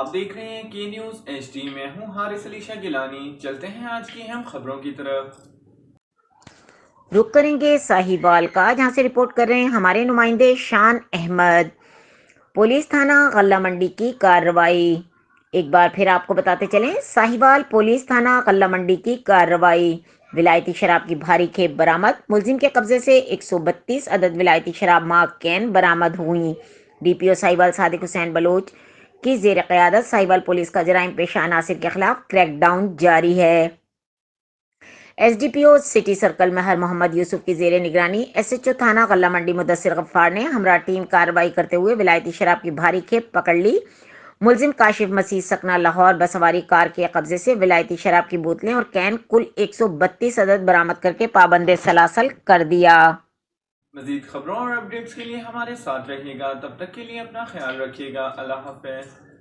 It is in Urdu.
آپ دیکھ رہے ہیں کے نیوز ایچ ڈی میں ہوں حارث علی شاہ گیلانی۔ چلتے ہیں آج کی اہم خبروں کی طرف۔ رخ کریں گے ساہیوال کا، جہاں سے رپورٹ کر رہے ہیں ہمارے نمائندے شان احمد۔ پولیس تھانہ غلہ منڈی کی کارروائی، ایک بار پھر آپ کو بتاتے چلیں، ساہیوال پولیس تھانہ غلہ منڈی کی کارروائی، ولایتی شراب کی بھاری کھیپ برآمد، ملزم کے قبضے سے 132 عدد ولایتی شراب ماں کین برآمد ہوئی۔ ڈی پی او ساہیوال صادق حسین بلوچ کی زیر قیادت ساہیوال پولیس کا جرائم پیشہ عناصر کے خلاف کریک ڈاؤن جاری ہے۔ ایس ڈی پی او سٹی سرکل مہر محمد یوسف کی زیر نگرانی ایس ایچ او تھانہ غلہ منڈی مدثر غفار نے ہمراہ ٹیم کارروائی کرتے ہوئے ولایتی شراب کی بھاری کھیپ پکڑ لی۔ ملزم کاشف مسیح سکنہ لاہور بسواری کار کے قبضے سے ولایتی شراب کی بوتلیں اور کین کل 132 عدد برآمد کر کے پابند سلاسل کر دیا۔ مزید خبروں اور اپڈیٹس کے لیے ہمارے ساتھ رہیے گا، تب تک کے لیے اپنا خیال رکھیے گا۔ اللہ حافظ۔